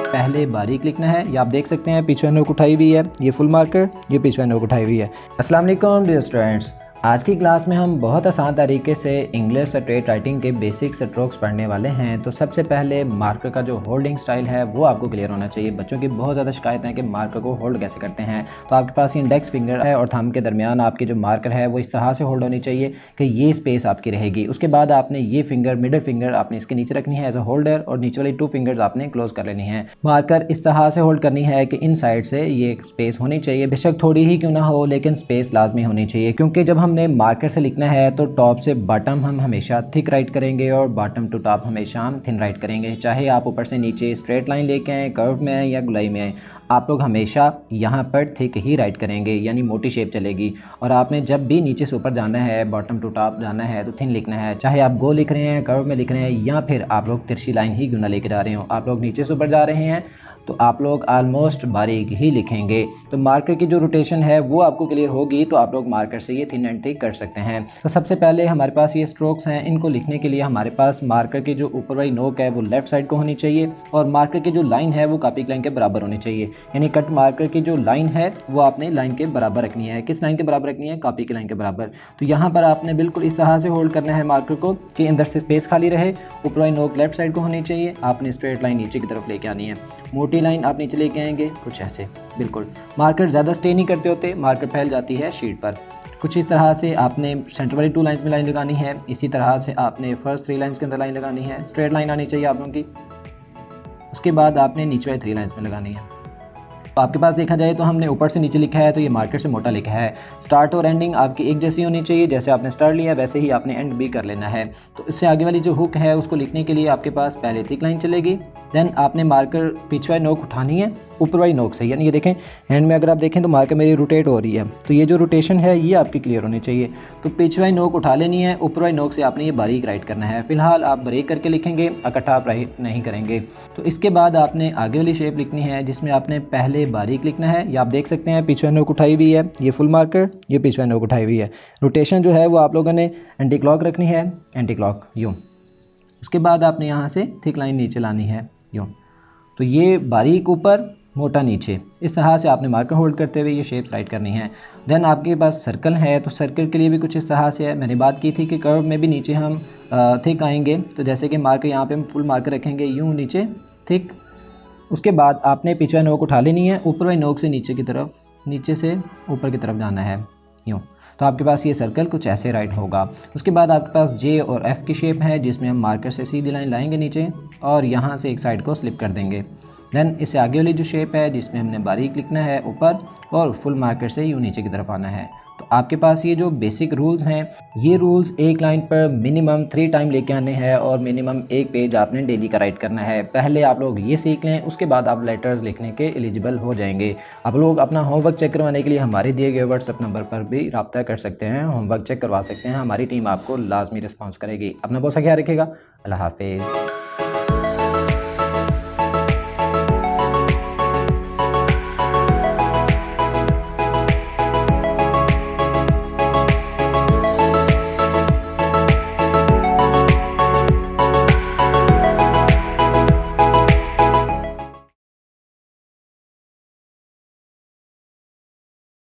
पहले बारीक लिखना है। ये आप देख सकते हैं पीछे नोक उठाई हुई है, ये फुल मार्कर, ये पीछे नोक उठाई हुई है। अस्सलाम वालेकुम डियर स्टूडेंट्स, आज की क्लास में हम बहुत आसान तरीके से इंग्लिश स्ट्रेट राइटिंग के बेसिक स्ट्रोक्स पढ़ने वाले हैं। तो सबसे पहले मार्कर का जो होल्डिंग स्टाइल है वो आपको क्लियर होना चाहिए। बच्चों की बहुत ज़्यादा शिकायत है कि मार्कर को होल्ड कैसे करते हैं। तो आपके पास इंडेक्स फिंगर है और थंब के दरमियान आपकी जो मार्कर है वो इस तरह से होल्ड होनी चाहिए कि ये स्पेस आपकी रहेगी। उसके बाद आपने ये फिंगर, मिडिल फिंगर आपने इसके नीचे रखनी है एज अ होल्डर, और नीचे वाली 2 फिंगर्स आपने क्लोज कर लेनी है। मार्कर इस तरह से होल्ड करनी है कि इन साइड से ये स्पेस होनी चाहिए, बेशक थोड़ी ही क्यों ना हो लेकिन स्पेस लाजमी होनी चाहिए, क्योंकि जब हमने मार्कर से लिखना है तो टॉप से बॉटम हम हमेशा थिक राइट करेंगे और बॉटम टू टॉप हमेशा हम थिन राइट करेंगे। चाहे आप ऊपर से नीचे स्ट्रेट लाइन लेके आएँ, कर्व में आए या गुलाई में आए, आप लोग हमेशा यहाँ पर थिक ही राइट करेंगे, यानी मोटी शेप चलेगी। और आपने जब भी नीचे से ऊपर जाना है, बॉटम टू टॉप जाना है तो थिन लिखना है। चाहे आप गो लिख रहे हैं, कर्व में लिख रहे हैं, या फिर आप लोग तिरछी लाइन ही क्यों ना लेके जा रहे हो, आप लोग नीचे से ऊपर जा रहे हैं तो आप लोग ऑलमोस्ट बारीक ही लिखेंगे। तो मार्कर की जो रोटेशन है वो आपको क्लियर होगी तो आप लोग मार्कर से ये थिन एंड थिक कर सकते हैं। तो सबसे पहले हमारे पास ये स्ट्रोक्स हैं, इनको लिखने के लिए हमारे पास मार्कर की जो ऊपर वाली नोक है वो लेफ्ट साइड को होनी चाहिए और मार्कर की जो लाइन है वो कॉपी की लाइन के बराबर होनी चाहिए। यानी कट मार्कर की जो लाइन है वो आपने लाइन के बराबर रखनी है। किस लाइन के बराबर रखनी है? कॉपी की लाइन के बराबर। तो यहाँ पर आपने बिल्कुल इस तरह से होल्ड करना है मार्कर को कि अंदर से स्पेस खाली रहे। ऊपर वाली नोक लेफ्ट साइड को होनी चाहिए, आपने स्ट्रेट लाइन नीचे की तरफ लेके आनी है, मोटी लाइन आप नीचे लेके आएंगे कुछ ऐसे। बिल्कुल मार्कर ज़्यादा स्टे नहीं करते होते, मार्कर फैल जाती है शीट पर। कुछ इस तरह से आपने सेंटर वाली 2 लाइंस में लाइन लगानी है। इसी तरह से आपने फर्स्ट 3 लाइंस के अंदर लाइन लगानी है, स्ट्रेट लाइन आनी चाहिए आप लोगों की। उसके बाद आपने नीचे वाली 3 लाइंस में लगानी है। तो आपके पास देखा जाए तो हमने ऊपर से नीचे लिखा है तो ये मार्कर से मोटा लिखा है। स्टार्ट और एंडिंग आपकी एक जैसी होनी चाहिए, जैसे आपने स्टार्ट लिया वैसे ही आपने एंड भी कर लेना है। तो इससे आगे वाली जो हुक है उसको लिखने के लिए आपके पास पहले थिक लाइन चलेगी, देन आपने मार्कर पीछे वाली नोक उठानी है ऊपर वाली नोक से। यानी ये देखें हैंड में अगर आप देखें तो मार्कर मेरी रोटेट हो रही है, तो ये जो रोटेशन है ये आपकी क्लियर होनी चाहिए। तो पीछे वाली नोक उठा लेनी है, ऊपर वाली नोक से आपने ये बारीक राइट करना है। फिलहाल आप ब्रेक करके लिखेंगे, इकट्ठा आप राइट नहीं करेंगे। तो इसके बाद आपने आगे वाली शेप लिखनी है जिसमें आपने पहले बारीक लिखना है। ये आप देख सकते हैं पीछे नोक उठाई हुई है, ये फुल मार्कर, ये पीछे नोक उठाई हुई है। रोटेशन जो है वो आप लोगों ने एंटी क्लॉक रखनी है, एंटी क्लॉक यूँ। उसके बाद आपने यहाँ से थिक लाइन नीचे लानी है यूँ। तो ये बारीक ऊपर, मोटा नीचे, इस तरह से आपने मार्कर होल्ड करते हुए ये शेप्स राइट करनी है। देन आपके पास सर्कल है तो सर्कल के लिए भी कुछ इस तरह से है। मैंने बात की थी कि कर्व में भी नीचे हम थिक आएंगे, तो जैसे कि मार्कर यहाँ पे हम फुल मार्कर रखेंगे यूँ नीचे थिक। उसके बाद आपने पीछे नोक उठा लेनी है, ऊपर वाली नोक से नीचे की तरफ, नीचे से ऊपर की तरफ जाना है यूँ। तो आपके पास ये सर्कल कुछ ऐसे राइट होगा। उसके बाद आपके पास जे और एफ़ की शेप है जिसमें हम मार्कर से सीधी लाइन लाएंगे नीचे और यहाँ से एक साइड को स्लिप कर देंगे। देन इससे आगे वाली जो शेप है जिसमें हमने बारीक लिखना है ऊपर और फुल मार्कर से यूँ नीचे की तरफ आना है। तो आपके पास ये जो बेसिक रूल्स हैं, ये रूल्स एक लाइन पर मिनिमम 3 टाइम लेके आने हैं और मिनिमम 1 पेज आपने डेली का राइट करना है। पहले आप लोग ये सीख लें, उसके बाद आप लेटर्स लिखने के एलिजिबल हो जाएंगे। आप लोग अपना होमवर्क चेक करवाने के लिए हमारे दिए गए व्हाट्सएप नंबर पर भी रब्ता कर सकते हैं, होमवर्क चेक करवा सकते हैं। हमारी टीम आपको लाजमी रिस्पॉन्स करेगी। अपना बहुत सा ख्याल रखिएगा। अल्लाह हाफिज़।